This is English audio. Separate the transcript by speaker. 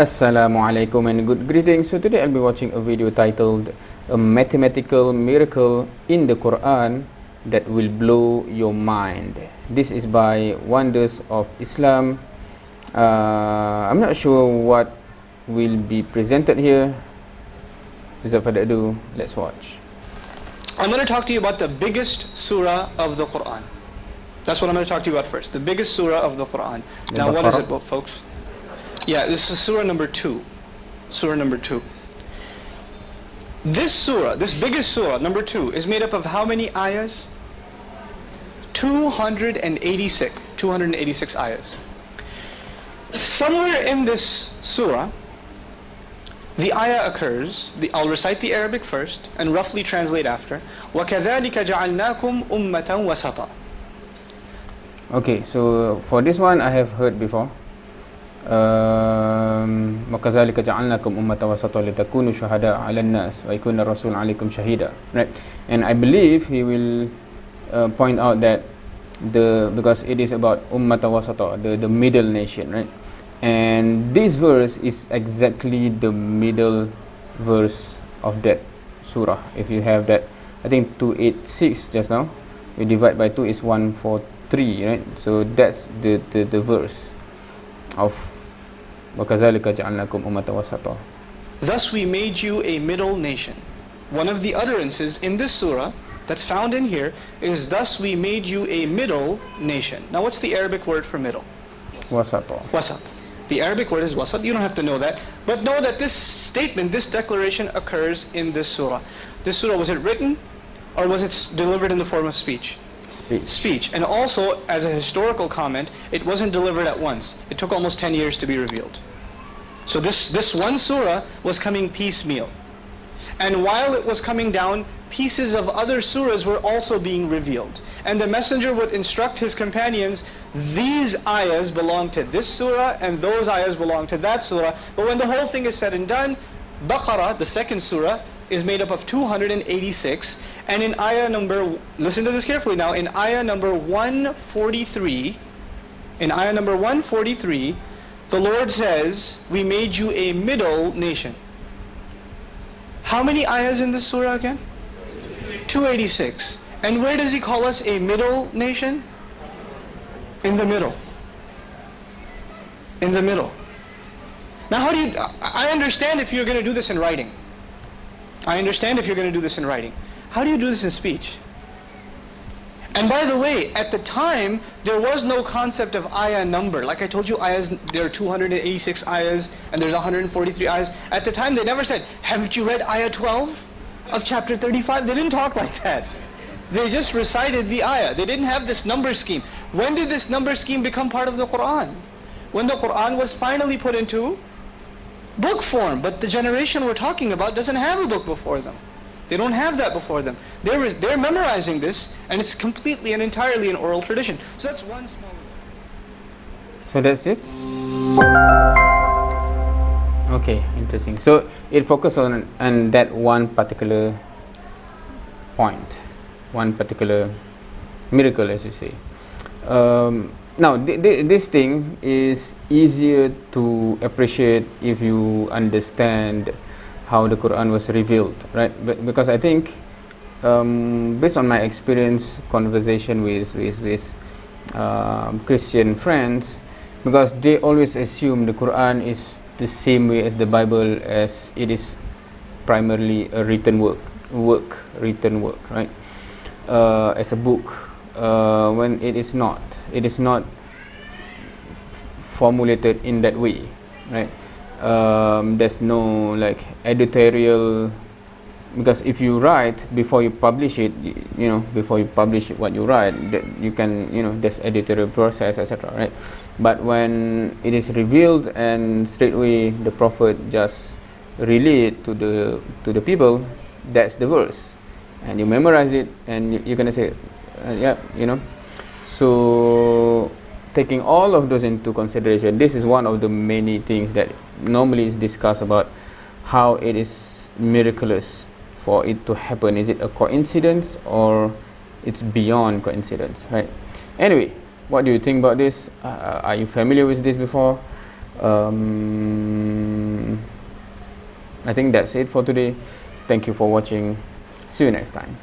Speaker 1: Assalamualaikum and good greetings. So today I'll be watching a video titled A Mathematical Miracle in the Quran That Will Blow Your Mind. This is by Wonders of Islam. I'm not sure what will be presented here. Without further ado, let's watch.
Speaker 2: I'm going to talk to you about the biggest surah of the Quran. That's what I'm going to talk to you about first. The biggest surah of the Quran. Now what is it, folks? Yeah, this is surah number 2. Surah number 2. This surah, this biggest surah, number 2, is made up of how many ayahs? 286. 286 ayahs. Somewhere in this surah, the ayah occurs, I'll recite the Arabic first and roughly translate after. وَكَذَلِكَ جَعَلْنَاكُمْ أُمَّةً وَسَطًا.
Speaker 1: Okay, so for this one I have heard before. وَكَذَلِكَ جَعَلْنَاكُمْ أُمَّةً وَسَطًا لِتَكُونُوا شُهَدَاءَ عَلَى النَّاسِ وَيَكُونَ الرَّسُولُ عَلَيْكُمْ شَهِيدًا. Right, and I believe he will point out that because it is about ummata wasata, the middle nation, right? And this verse is exactly the middle verse of that surah. If you have that, I think 286 just now, you divide by 2 is 143, right? So that's the verse of وَكَذَلِكَ جَعَلْنَاكُمْ أُمَّةً وَسَطًا.
Speaker 2: Thus we made you a middle nation. One of the utterances in this surah that's found in here is thus we made you a middle nation. Now what's the Arabic word for middle?
Speaker 1: Wasata.
Speaker 2: Wasat. The Arabic word is wasat. You don't have to know that. But know that this statement, this declaration occurs in this surah. This surah, was it written or was it delivered in the form of speech? Speech. And also, as a historical comment, it wasn't delivered at once. It took almost 10 years to be revealed. So this one surah was coming piecemeal. And while it was coming down, pieces of other surahs were also being revealed. And the messenger would instruct his companions, these ayahs belong to this surah and those ayahs belong to that surah. But when the whole thing is said and done, Baqarah, the second surah, is made up of 286, and in ayah number, listen to this carefully now, in ayah number 143, the Lord says, we made you a middle nation. How many ayahs in this surah again? 286. And where does he call us a middle nation? In the middle. In the middle. Now how do you, I understand if you're going to do this in writing. I understand if you're going to do this in writing. How do you do this in speech? And by the way, at the time, there was no concept of ayah number. Like I told you, ayahs, there are 286 ayahs, and there's 143 ayahs. At the time, they never said, haven't you read ayah 12 of chapter 35? They didn't talk like that. They just recited the ayah. They didn't have this number scheme. When did this number scheme become part of the Quran? When the Quran was finally put into book form, but the generation we're talking about doesn't have a book before them. They don't have that before them. They're memorizing this, and it's completely and entirely an oral tradition. So that's one small example.
Speaker 1: So that's it. Okay, interesting. So it focuses on that one particular point, one particular miracle, as you say. Now, this thing is easier to appreciate if you understand how the Quran was revealed, right? Because I think, based on my experience, conversation with Christian friends, because they always assume the Quran is the same way as the Bible, as it is primarily a written work, right? As a book, when it is not formulated in that way, right? There's no like editorial, because if you write before you publish it, before you publish what you write, that you can, there's editorial process, etc., right? But when it is revealed and straightway the Prophet just relay it to the people, that's the verse, and you memorize it, and you're gonna say, So taking all of those into consideration, this is one of the many things that normally is discussed about how it is miraculous for it to happen. Is it a coincidence or it's beyond coincidence, right? Anyway, what do you think about this? Are you familiar with this before? I think that's it for today. Thank you for watching. See you next time.